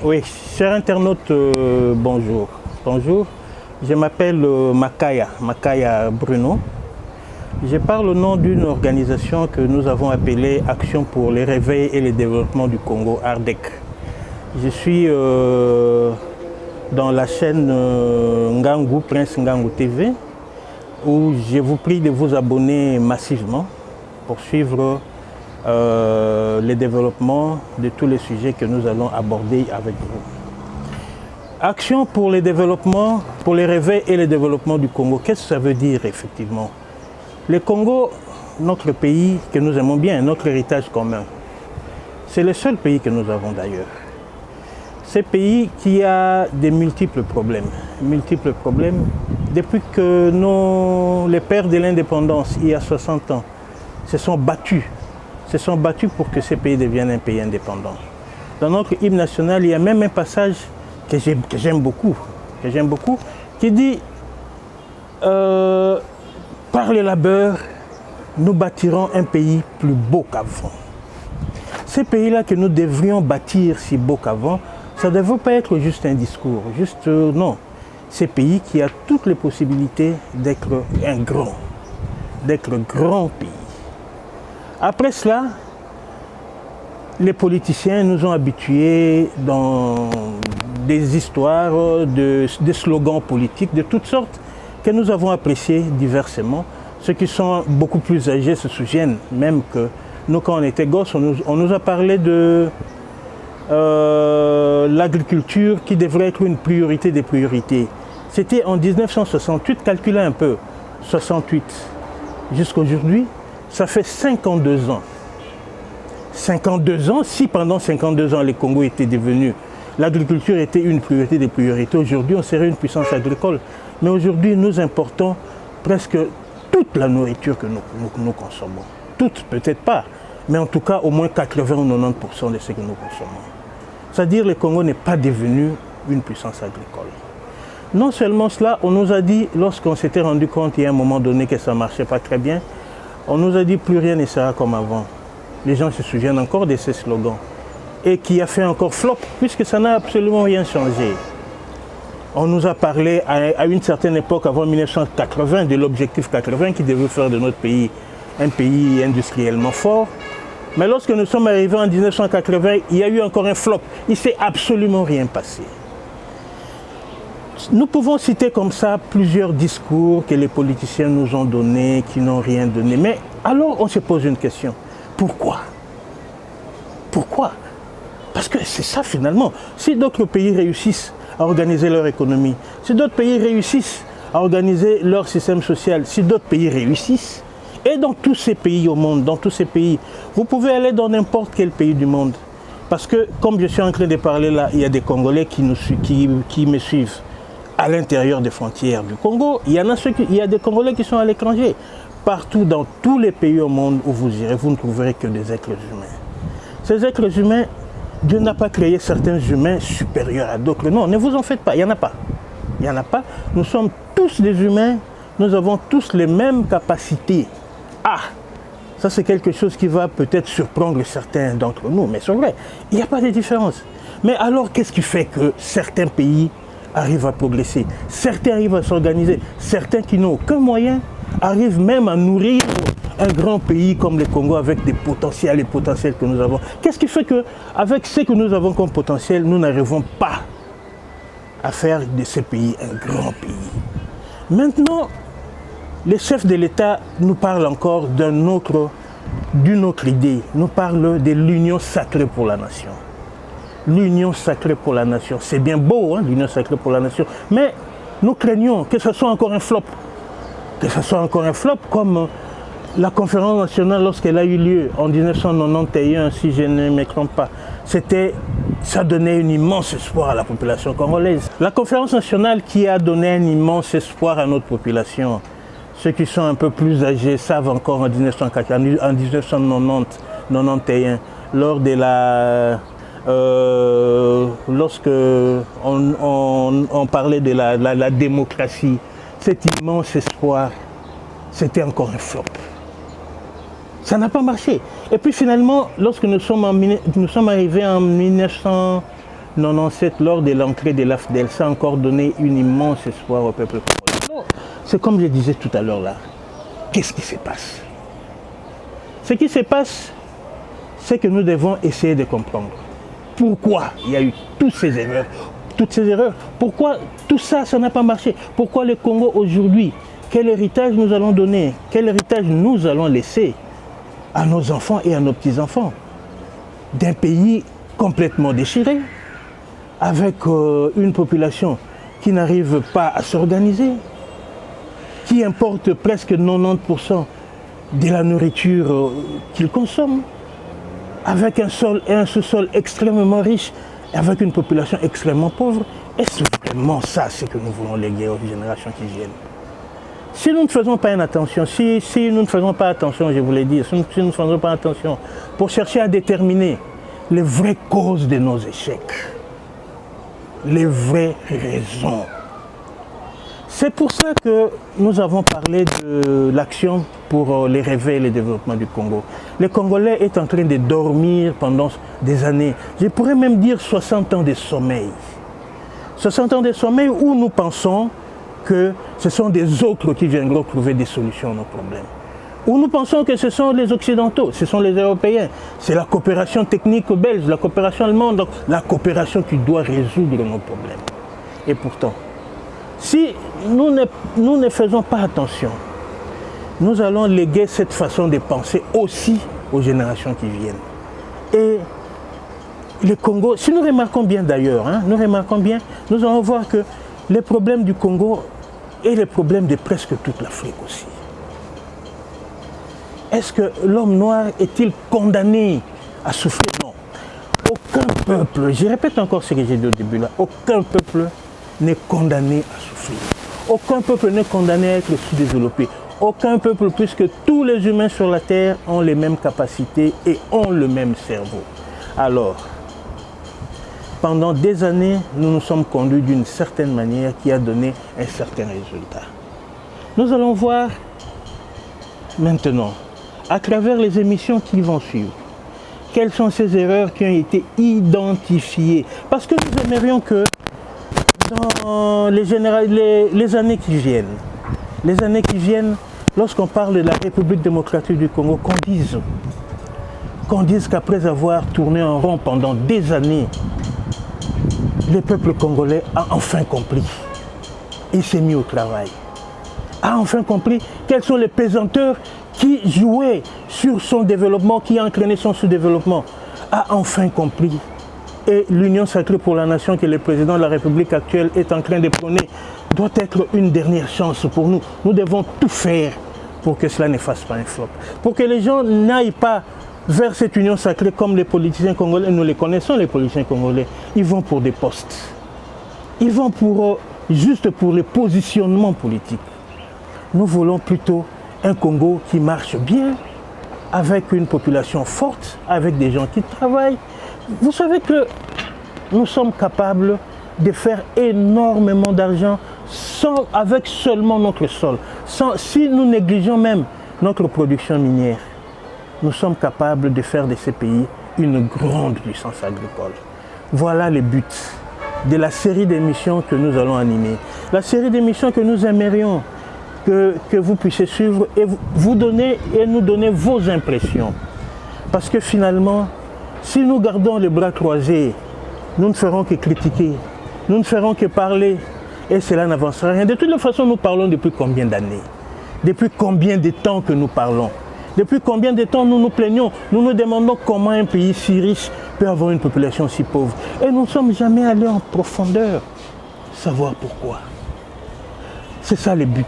Oui, chers internautes, bonjour. Bonjour, je m'appelle Makaya Bruno. Je parle au nom d'une organisation que nous avons appelée Action pour le réveil et le développement du Congo, ARDEC. Je suis dans la chaîne Ngangou, Prince Ngangou TV, où je vous prie de vous abonner massivement pour suivre le développement de tous les sujets que nous allons aborder avec vous. Action pour le développement, pour le réveil et le développement du Congo, qu'est-ce que ça veut dire effectivement? Le Congo, notre pays que nous aimons bien, notre héritage commun, c'est le seul pays que nous avons d'ailleurs. C'est un pays qui a des multiples problèmes. Depuis que les pères de l'indépendance, il y a 60 ans, se sont battus pour que ce pays devienne un pays indépendant. Dans notre hymne national, il y a même un passage que j'aime beaucoup, qui dit par le labeur, nous bâtirons un pays plus beau qu'avant. Ce pays-là que nous devrions bâtir si beau qu'avant, ça ne devrait pas être juste un discours, non. Ce pays qui a toutes les possibilités d'être un grand pays. Après cela, les politiciens nous ont habitués dans des histoires, des slogans politiques de toutes sortes que nous avons appréciés diversement. Ceux qui sont beaucoup plus âgés se souviennent même que nous, quand on était gosses, on nous a parlé de l'agriculture qui devrait être une priorité des priorités. C'était en 1968, calculez un peu, 68 jusqu'à aujourd'hui, ça fait 52 ans. 52 ans, si pendant 52 ans le Congo était devenu, l'agriculture était une priorité des priorités, aujourd'hui on serait une puissance agricole. Mais aujourd'hui nous importons presque toute la nourriture que nous consommons. Toute peut-être pas, mais en tout cas au moins 80 ou 90% de ce que nous consommons. C'est-à-dire que le Congo n'est pas devenu une puissance agricole. Non seulement cela, on nous a dit, lorsqu'on s'était rendu compte il y a un moment donné que ça ne marchait pas très bien, on nous a dit plus rien ne sera comme avant. Les gens se souviennent encore de ces slogans. Et qui a fait encore flop, puisque ça n'a absolument rien changé. On nous a parlé à une certaine époque, avant 1980, de l'objectif 80 qui devait faire de notre pays un pays industriellement fort. Mais lorsque nous sommes arrivés en 1980, il y a eu encore un flop. Il ne s'est absolument rien passé. Nous pouvons citer comme ça plusieurs discours que les politiciens nous ont donnés, qui n'ont rien donné. Mais alors on se pose une question. Pourquoi? Pourquoi? Parce que c'est ça finalement. Si d'autres pays réussissent à organiser leur économie, si d'autres pays réussissent à organiser leur système social, si d'autres pays réussissent, et dans tous ces pays au monde, dans tous ces pays, vous pouvez aller dans n'importe quel pays du monde. Parce que, comme je suis en train de parler là, il y a des Congolais qui me suivent à l'intérieur des frontières du Congo. Il y a des Congolais qui sont à l'étranger. Partout dans tous les pays au monde où vous irez, vous ne trouverez que des êtres humains. Ces êtres humains, Dieu n'a pas créé certains humains supérieurs à d'autres. Non, ne vous en faites pas, il n'y en a pas. Il n'y en a pas. Nous sommes tous des humains, nous avons tous les mêmes capacités. Ah, ça c'est quelque chose qui va peut-être surprendre certains d'entre nous, mais c'est vrai, il n'y a pas de différence. Mais alors, qu'est-ce qui fait que certains pays arrivent à progresser, certains arrivent à s'organiser, certains qui n'ont aucun moyen arrivent même à nourrir un grand pays comme le Congo avec les potentiels que nous avons. Qu'est-ce qui fait qu'avec ce que nous avons comme potentiel, nous n'arrivons pas à faire de ce pays un grand pays? Maintenant, les chefs de l'État nous parlent encore d'une autre idée, nous parlent de l'union sacrée pour la nation. L'union sacrée pour la nation, c'est bien beau, hein, l'union sacrée pour la nation, mais nous craignons que ce soit encore un flop. Que ce soit encore un flop comme la conférence nationale lorsqu'elle a eu lieu en 1991, si je ne me trompe pas. Ça donnait un immense espoir à la population congolaise. La conférence nationale qui a donné un immense espoir à notre population, ceux qui sont un peu plus âgés savent encore en 1991, lors de lorsque on parlait de la démocratie, cet immense espoir, c'était encore un flop. Ça n'a pas marché. Et puis finalement, lorsque nous sommes arrivés en 1997, lors de l'entrée de l'AFDEL, ça a encore donné une immense espoir au peuple congolais. C'est comme je disais tout à l'heure là, qu'est-ce qui se passe? Ce qui se passe, c'est que nous devons essayer de comprendre pourquoi il y a eu toutes ces erreurs. Pourquoi tout ça, ça n'a pas marché? Pourquoi le Congo aujourd'hui? Quel héritage nous allons donner? Quel héritage nous allons laisser à nos enfants et à nos petits-enfants? D'un pays complètement déchiré, avec une population qui n'arrive pas à s'organiser, qui importe presque 90% de la nourriture qu'il consomme, avec un sous-sol extrêmement riche, avec une population extrêmement pauvre. Est-ce vraiment ça ce que nous voulons léguer aux générations qui viennent? Si nous ne faisons pas attention, si nous ne faisons pas attention, je vous l'ai dit, si nous ne faisons pas attention pour chercher à déterminer les vraies causes de nos échecs, les vraies raisons. C'est pour ça que nous avons parlé de l'action pour les réveils et le développement du Congo. Le Congolais est en train de dormir pendant des années. Je pourrais même dire 60 ans de sommeil. 60 ans de sommeil où nous pensons que ce sont des autres qui viendront trouver des solutions à nos problèmes. Où nous pensons que ce sont les Occidentaux, ce sont les Européens. C'est la coopération technique belge, la coopération allemande, donc la coopération qui doit résoudre nos problèmes. Et pourtant, si nous ne faisons pas attention, nous allons léguer cette façon de penser aussi aux générations qui viennent. Et le Congo, si nous remarquons bien d'ailleurs, nous allons voir que les problèmes du Congo et les problèmes de presque toute l'Afrique aussi. Est-ce que l'homme noir est-il condamné à souffrir? Non. Aucun peuple, je répète encore ce que j'ai dit au début là, aucun peuple n'est condamné à souffrir. Aucun peuple n'est condamné à être sous-développé. Aucun peuple, puisque tous les humains sur la terre ont les mêmes capacités et ont le même cerveau. Alors, pendant des années, nous nous sommes conduits d'une certaine manière qui a donné un certain résultat. Nous allons voir maintenant, à travers les émissions qui vont suivre, quelles sont ces erreurs qui ont été identifiées. Parce que nous aimerions que dans les années qui viennent, lorsqu'on parle de la République démocratique du Congo, qu'on dise qu'après avoir tourné en rond pendant des années, le peuple congolais a enfin compris. Il s'est mis au travail. A enfin compris quelles sont les pesanteurs qui jouaient sur son développement, qui entraînaient son sous-développement. A enfin compris. Et l'Union sacrée pour la nation que le président de la République actuelle est en train de prôner doit être une dernière chance pour nous. Nous devons tout faire pour que cela ne fasse pas un flop. Pour que les gens n'aillent pas vers cette union sacrée comme les politiciens congolais. Nous les connaissons, les politiciens congolais. Ils vont pour des postes. Ils vont juste pour les positionnements politiques. Nous voulons plutôt un Congo qui marche bien, avec une population forte, avec des gens qui travaillent. Vous savez que nous sommes capables de faire énormément d'argent avec seulement notre sol. Si nous négligeons même notre production minière, nous sommes capables de faire de ces pays une grande puissance agricole. Voilà les buts de la série d'émissions que nous allons animer. La série d'émissions que nous aimerions que vous puissiez suivre et vous donner et nous donner vos impressions. Parce que finalement, si nous gardons les bras croisés, nous ne ferons que critiquer, nous ne ferons que parler et cela n'avancera rien. De toute façon, nous parlons depuis combien d'années? Depuis combien de temps que nous parlons? Depuis combien de temps nous nous plaignons? Nous nous demandons comment un pays si riche peut avoir une population si pauvre. Et nous ne sommes jamais allés en profondeur, savoir pourquoi. C'est ça le but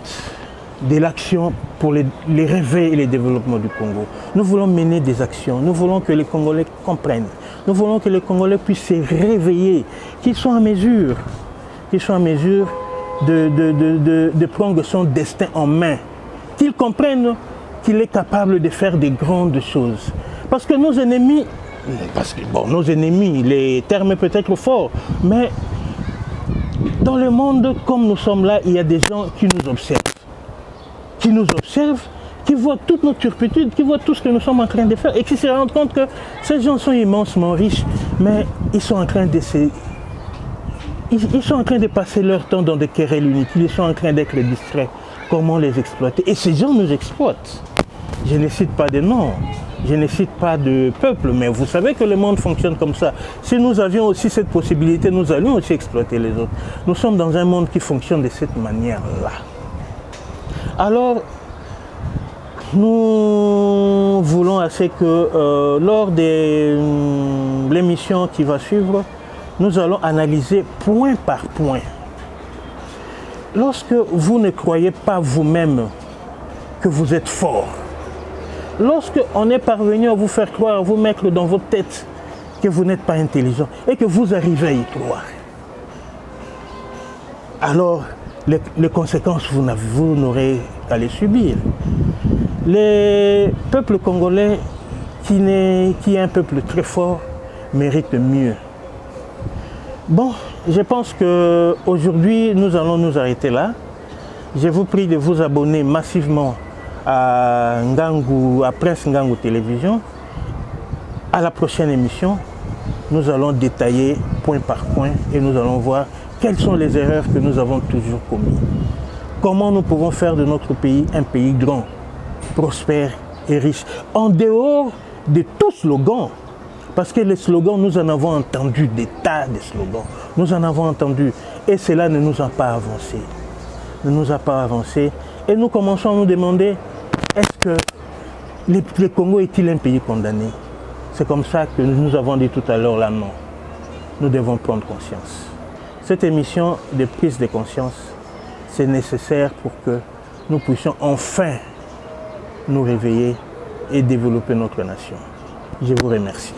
de l'action pour les réveils et les développements du Congo. Nous voulons mener des actions, nous voulons que les Congolais comprennent, nous voulons que les Congolais puissent se réveiller, qu'ils soient en mesure, de prendre son destin en main, qu'ils comprennent qu'il est capable de faire des grandes choses. Parce que nos ennemis, les termes peut-être forts, mais dans le monde comme nous sommes là, il y a des gens qui nous observent, qui voient toutes nos turpitudes, qui voient tout ce que nous sommes en train de faire et qui se rendent compte que ces gens sont immensement riches, mais ils sont en train de se Ils sont en train de passer leur temps dans des querelles inutiles, ils sont en train d'être distraits. Comment les exploiter? Et ces gens nous exploitent. Je ne cite pas de noms, je ne cite pas de peuple, mais vous savez que le monde fonctionne comme ça. Si nous avions aussi cette possibilité, nous allions aussi exploiter les autres. Nous sommes dans un monde qui fonctionne de cette manière-là. Alors, nous voulons assez que lors de l'émission qui va suivre, nous allons analyser point par point. Lorsque vous ne croyez pas vous-même que vous êtes fort, lorsque on est parvenu à vous faire croire, à vous mettre dans votre tête que vous n'êtes pas intelligent et que vous arrivez à y croire, alors les conséquences, vous n'aurez qu'à les subir. Le peuple congolais, qui est un peuple très fort, mérite mieux. Bon, je pense qu'aujourd'hui, nous allons nous arrêter là. Je vous prie de vous abonner massivement à Prince Ngangu Télévision. À la prochaine émission, nous allons détailler point par point et nous allons voir quelles sont les erreurs que nous avons toujours commises. Comment nous pouvons faire de notre pays un pays grand, prospère et riche, en dehors de tout slogan. Parce que les slogans, nous en avons entendu des tas de slogans. Nous en avons entendu et cela ne nous a pas avancé. Ne nous a pas avancé. Et nous commençons à nous demander, est-ce que le Congo est-il un pays condamné? C'est comme ça que nous avons dit tout à l'heure là, non. Nous devons prendre conscience. Cette émission de prise de conscience, c'est nécessaire pour que nous puissions enfin nous réveiller et développer notre nation. Je vous remercie.